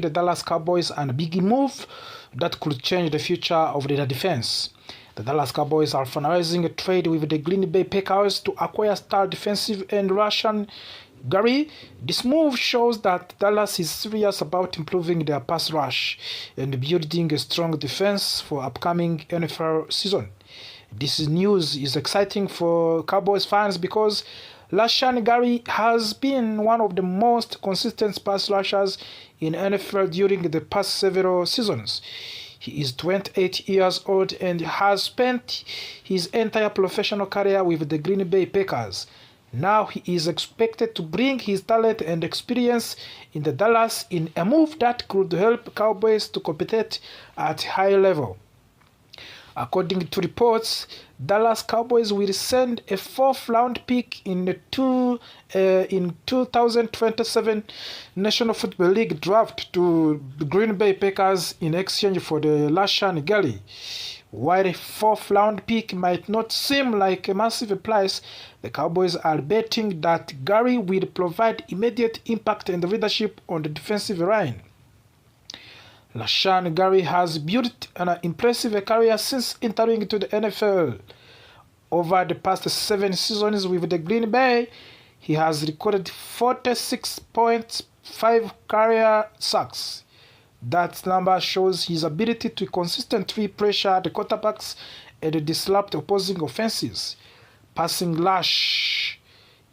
the Dallas Cowboys and a big move that could change the future of their defense. The Dallas Cowboys are finalizing a trade with the Green Bay Packers to acquire star defensive end Russian Gary. This move shows that Dallas is serious about improving their pass rush and building a strong defense for upcoming NFL season. This news is exciting for Cowboys fans because Rashan Gary has been one of the most consistent pass rushers in NFL during the past several seasons. He is 28 years old and has spent his entire professional career with the Green Bay Packers. Now he is expected to bring his talent and experience in the Dallas in a move that could help Cowboys to compete at high level. According to reports, Dallas Cowboys will send a 4th-round pick in the 2027 National Football League draft to the Green Bay Packers in exchange for the Rashan Gary. While a 4th-round pick might not seem like a massive price, the Cowboys are betting that Gary will provide immediate impact and leadership on the defensive line. Rashan Gary has built an impressive career since entering into the NFL. Over the past 7 seasons with the Green Bay, he has recorded 46.5 career sacks. That number shows his ability to consistently pressure the quarterbacks and disrupt opposing offenses. Passing rush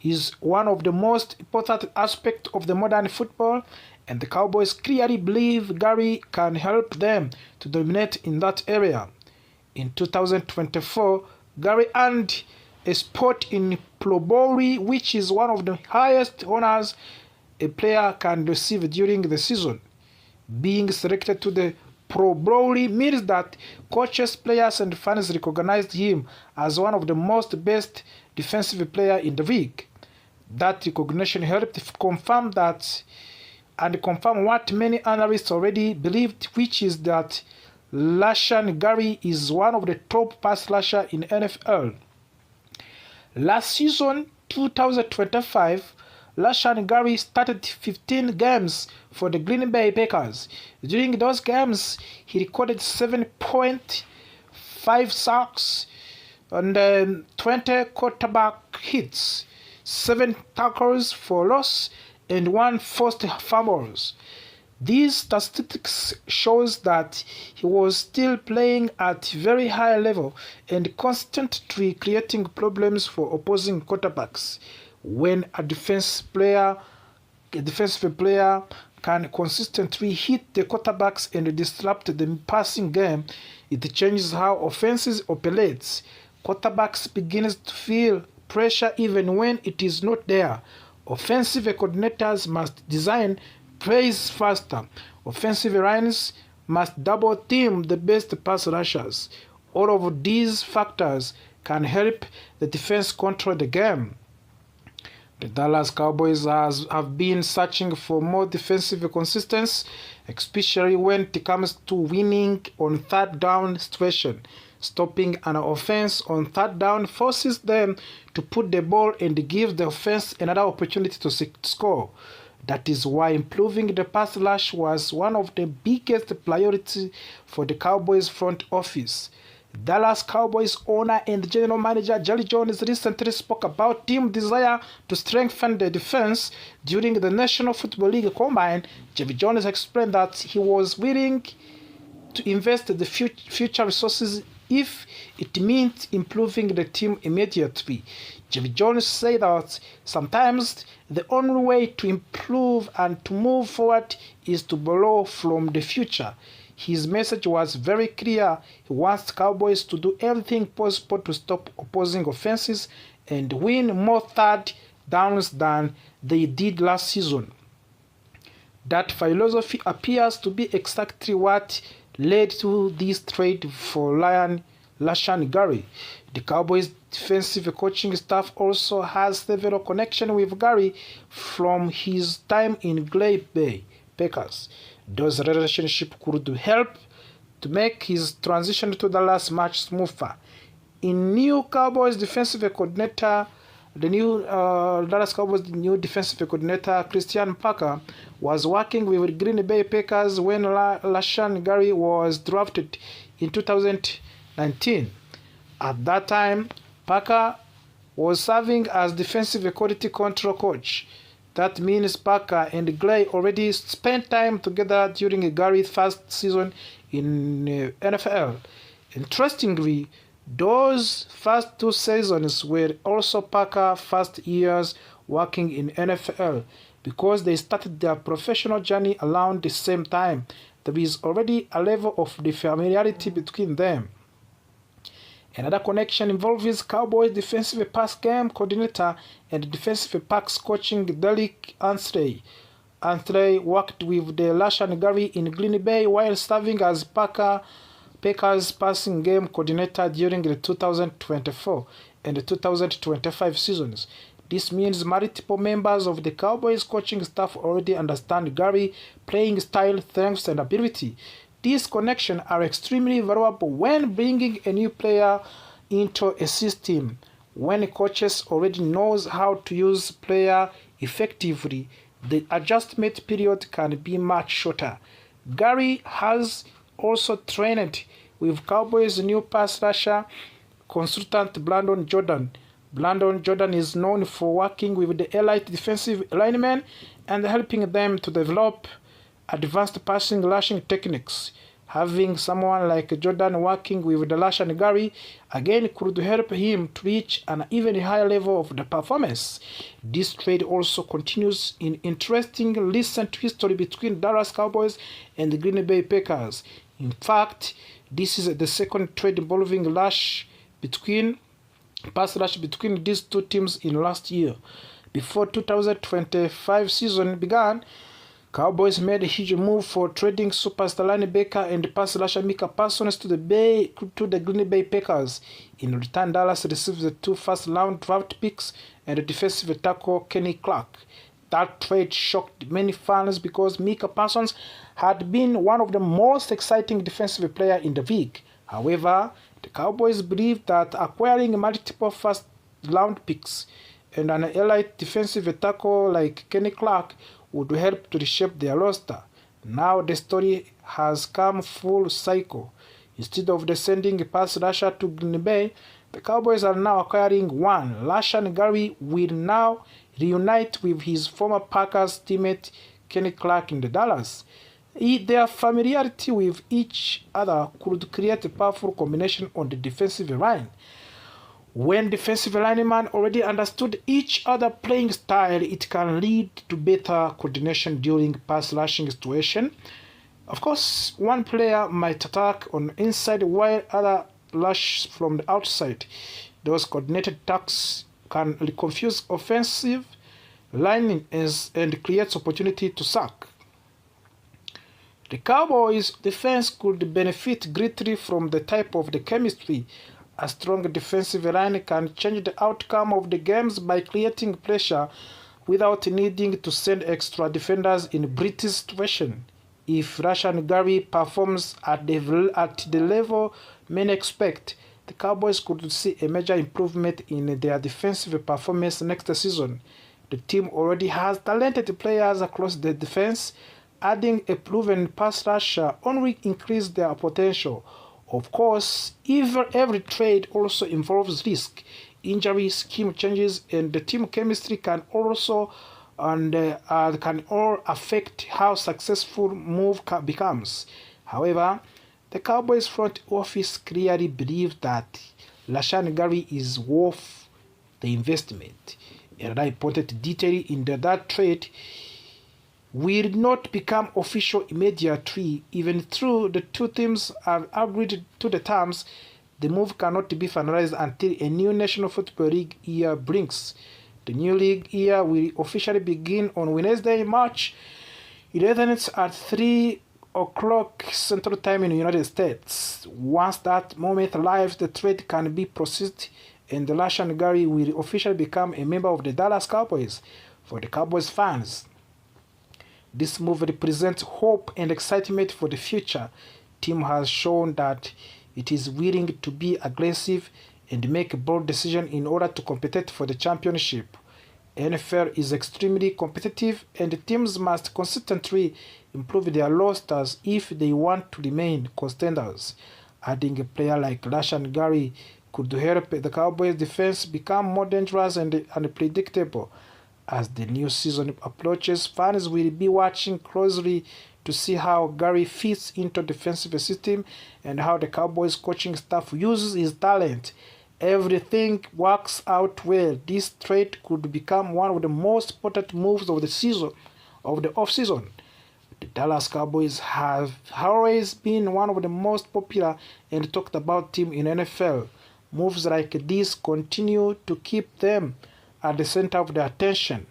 is one of the most important aspects of the modern football, and the Cowboys clearly believe Gary can help them to dominate in that area. In 2024, Gary earned a spot in Pro Bowl, which is one of the highest honors a player can receive during the season. Being selected to the Pro Bowl means that coaches, players, and fans recognized him as one of the best defensive players in the league. That recognition helped confirm what many analysts already believed, which is that Rashan Gary is one of the top pass rushers in NFL. Last season, 2025, Rashan Gary started 15 games for the Green Bay Packers. During those games, he recorded 7.5 sacks and 20 quarterback hits, 7 tackles for loss, and 1 forced fumbles. These statistics shows that he was still playing at very high level and constantly creating problems for opposing quarterbacks. When a defensive player can consistently hit the quarterbacks and disrupt the passing game, it changes how offenses operates. Quarterbacks begin to feel pressure even when it is not there. Offensive coordinators must design plays faster. Offensive lines must double team the best pass rushers. All of these factors can help the defense control the game. The Dallas Cowboys have been searching for more defensive consistency, especially when it comes to winning on 3rd down situation. Stopping an offense on 3rd down forces them to put the ball and give the offense another opportunity to score. That is why improving the pass rush was one of the biggest priorities for the Cowboys front office. Dallas Cowboys owner and general manager Jerry Jones recently spoke about team desire to strengthen the defense during the National Football League Combine. Jerry Jones explained that he was willing to invest the future resources if it meant improving the team immediately. Jerry Jones said that sometimes the only way to improve and to move forward is to borrow from the future. His message was very clear. He wants Cowboys to do everything possible to stop opposing offenses and win more 3rd downs than they did last season. That philosophy appears to be exactly what led to this trade for Rashan Gary. The Cowboys defensive coaching staff also has several connections with Gary from his time in Green Bay Packers. Those relationships could help to make his transition to Dallas much smoother. In new Cowboys defensive coordinator the new Dallas Cowboys new defensive coordinator Christian Parker was working with Green Bay Packers when Rashan Gary was drafted in 2019. At that time, Parker was serving as defensive quality control coach. That means Parker and Gray already spent time together during Gary's first season in NFL. Interestingly, those first 2 seasons were also Parker's first years working in NFL because they started their professional journey around the same time. There is already a level of familiarity between them. Another connection involves Cowboys defensive pass game coordinator and defensive backs coaching Derek Ansley. Ansley worked with the Rashan Gary in Green Bay while serving as Packers passing game coordinator during the 2024 and the 2025 seasons. This means multiple members of the Cowboys coaching staff already understand Gary's playing style, strengths, and ability. These connections are extremely valuable when bringing a new player into a system. When coaches already knows how to use player effectively, the adjustment period can be much shorter. Gary has also trained with Cowboys' new pass rusher consultant Brandon Jordan. Brandon Jordan is known for working with the elite defensive linemen and helping them to develop advanced passing rushing techniques. Having someone like Jordan working with the Rashan Gary again could help him to reach an even higher level of the performance. This trade also continues in interesting recent history between Dallas Cowboys and the Green Bay Packers. In fact, this is the second trade involving pass rush between these two teams in last year. Before 2025 season began, Cowboys made a huge move for trading superstar linebacker and pass rusher Micah Parsons to the Green Bay Packers. In return, Dallas received the 2 first-round draft picks and defensive tackle Kenny Clark. That trade shocked many fans because Micah Parsons had been one of the most exciting defensive players in the league. However, the Cowboys believed that acquiring multiple first-round picks and an elite defensive tackle like Kenny Clark would help to reshape their roster. Now the story has come full cycle. Instead of sending a pass rusher to Green Bay, the Cowboys are now acquiring one. Rashan Gary will now reunite with his former Packers teammate Kenny Clark in the Dallas. Their familiarity with each other could create a powerful combination on the defensive line. When defensive linemen already understood each other playing style, it can lead to better coordination during pass rushing situation. Of course, one player might attack on the inside while other rush from the outside. Those coordinated attacks can confuse offensive lining and creates opportunity to sack. The Cowboys' defense could benefit greatly from the type of the chemistry. A strong defensive line can change the outcome of the games by creating pressure without needing to send extra defenders in British situation. If Rashan Gary performs at the level many expect, the Cowboys could see a major improvement in their defensive performance next season. The team already has talented players across the defense. Adding a proven pass rusher only increases their potential. Of course, every trade also involves risk. Injury, scheme changes, and the team chemistry can also can all affect how successful move becomes. However, the Cowboys front office clearly believes that Rashan Gary is worth the investment. And I pointed detail in that trade will not become official immediately. Even though the two teams have agreed to the terms, the move cannot be finalized until a new National Football League year brings. The new league year will officially begin on Wednesday, March 11th at 3 o'clock Central Time in the United States. Once that moment arrives, the trade can be processed and Rashan Gary will officially become a member of the Dallas Cowboys. For the Cowboys fans, this move represents hope and excitement for the future. The team has shown that it is willing to be aggressive and make a bold decision in order to compete for the championship. NFL is extremely competitive and teams must consistently improve their rosters if they want to remain contenders. Adding a player like Rashan Gary could help the Cowboys defense become more dangerous and unpredictable. As the new season approaches, fans will be watching closely to see how Gary fits into the defensive system and how the Cowboys coaching staff uses his talent. Everything works out well. This trade could become one of the most important moves of the season, of the offseason. The Dallas Cowboys have always been one of the most popular and talked about teams in NFL. Moves like this continue to keep them at the center of the attention.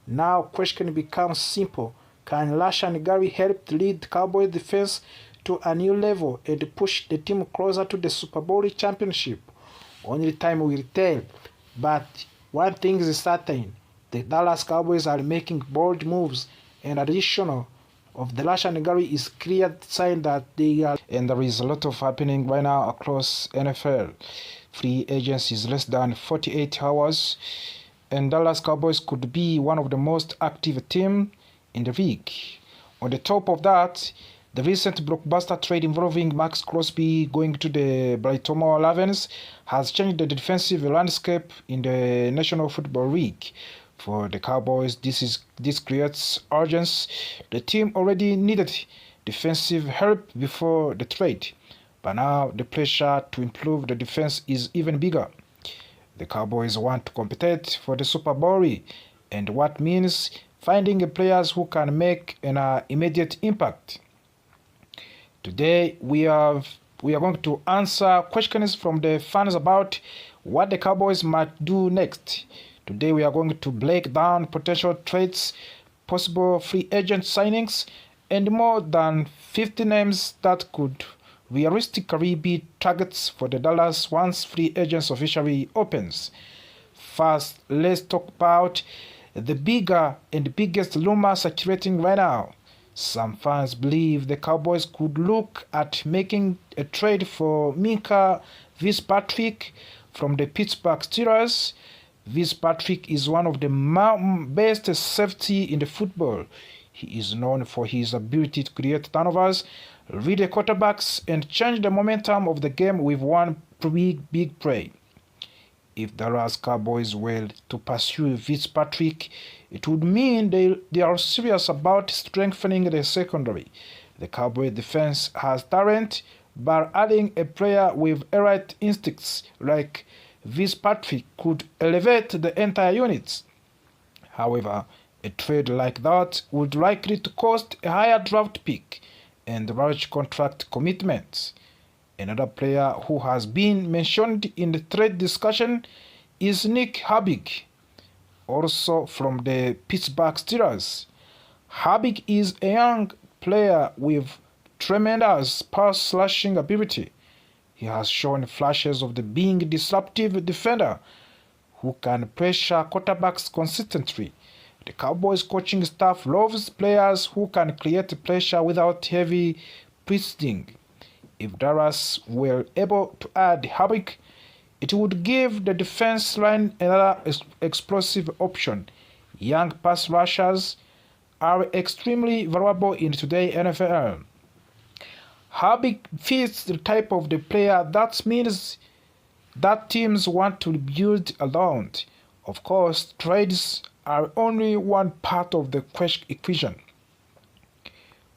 Now, question becomes simple. Can Rashan Gary help lead the Cowboys defense to a new level and push the team closer to the Super Bowl championship? Only time will tell. But one thing is certain. The Dallas Cowboys are making bold moves, and additional of the Rashan Gary is clear sign that they are. And there is a lot of happening right now across NFL. Free agency is less than 48 hours, and Dallas Cowboys could be one of the most active teams in the league. On the top of that, the recent blockbuster trade involving Max Crosby going to the Baltimore Ravens has changed the defensive landscape in the National Football League. For the Cowboys, this creates urgency. The team already needed defensive help before the trade, but now the pressure to improve the defense is even bigger. The Cowboys want to compete for the Super Bowl, and what means finding players who can make an immediate impact. Today we are going to answer questions from the fans about what the Cowboys might do next. Today we are going to break down potential trades, possible free agent signings, and more than 50 names that could realistically be targets for the Dallas once free agents officially opens. First, let's talk about the bigger and biggest rumor circulating right now. Some fans believe the Cowboys could look at making a trade for Minkah Fitzpatrick from the Pittsburgh Steelers. Fitzpatrick is one of the best safety in the football. He is known for his ability to create turnovers, read the quarterbacks, and change the momentum of the game with one big play. If the Dallas Cowboys were to pursue Fitzpatrick, it would mean they are serious about strengthening the secondary. The Cowboys defense has talent, but adding a player with elite instincts like Fitzpatrick could elevate the entire unit. However, a trade like that would likely to cost a higher draft pick and large contract commitments. Another player who has been mentioned in the trade discussion is Nick Herbig, also from the Pittsburgh Steelers. Herbig is a young player with tremendous pass-slashing ability. He has shown flashes of being a disruptive defender who can pressure quarterbacks consistently. The Cowboys coaching staff loves players who can create pressure without heavy pressing. If Dallas were able to add Herbig, it would give the defense line another explosive option. Young pass rushers are extremely valuable in today's NFL. Herbig fits the type of the player that means that teams want to build around. Of course, trades are only one part of the equation.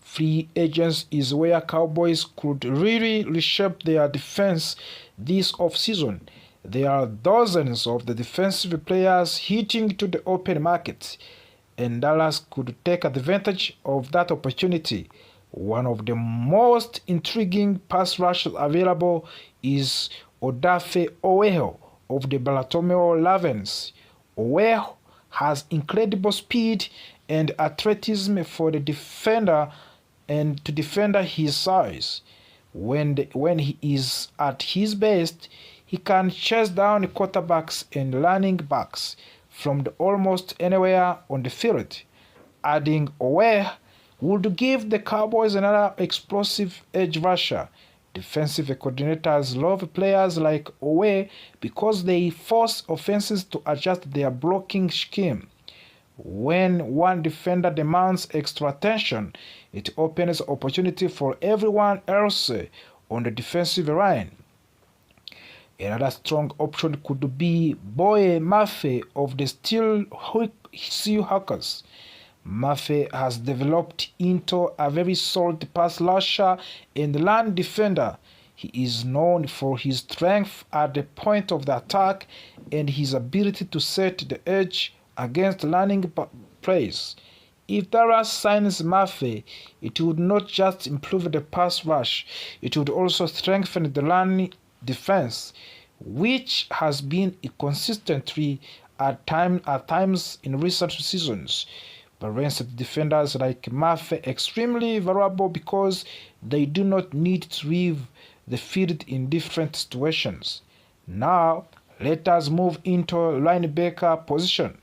Free agents is where Cowboys could really reshape their defense this offseason. There are dozens of the defensive players hitting to the open market, and Dallas could take advantage of that opportunity. One of the most intriguing pass rushers available is Odafe Oweh of the Baltimore Ravens. Oweh has incredible speed and athleticism for the defender and to defend his size. When he is at his best, he can chase down quarterbacks and running backs from almost anywhere on the field. Adding Oweh would give the Cowboys another explosive edge rusher. Defensive coordinators love players like Owe because they force offenses to adjust their blocking scheme. When one defender demands extra attention, it opens opportunity for everyone else on the defensive line. Another strong option could be Boye Mafe of the Steel Seahawks. Mafe has developed into a very solid pass rusher and run defender. He is known for his strength at the point of the attack and his ability to set the edge against running plays. If Dallas signs Mafe, it would not just improve the pass rush, it would also strengthen the run defense, which has been inconsistently at times in recent seasons. Balanced defenders like Mafe extremely valuable because they do not need to leave the field in different situations. Now, let us move into linebacker position,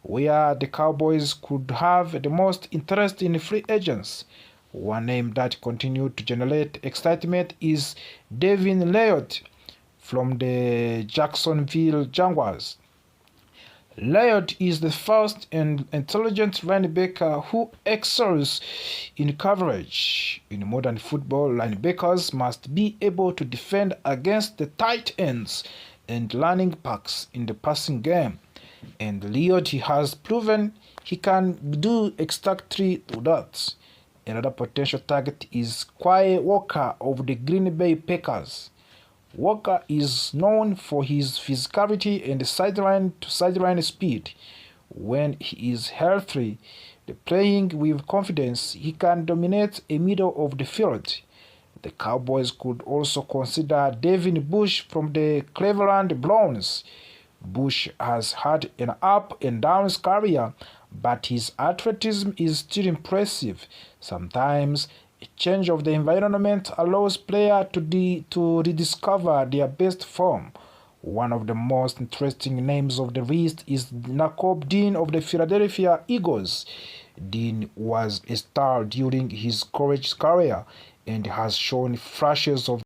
where the Cowboys could have the most interest in free agents. One name that continued to generate excitement is Devin Lloyd from the Jacksonville Jaguars. Lloyd is the fast and intelligent linebacker who excels in coverage. In modern football, linebackers must be able to defend against the tight ends and running backs in the passing game. And Lloyd has proven he can do exactly that. Another potential target is Quay Walker of the Green Bay Packers. Walker is known for his physicality and sideline-to-sideline speed. When he is healthy, playing with confidence, he can dominate a middle of the field. The Cowboys could also consider Devin Bush from the Cleveland Browns. Bush has had an up-and-down career, but his athleticism is still impressive. Sometimes a change of the environment allows players to rediscover their best form. One of the most interesting names of the list is Nakobe Dean of the Philadelphia Eagles. Dean was a star during his college career and has shown flashes of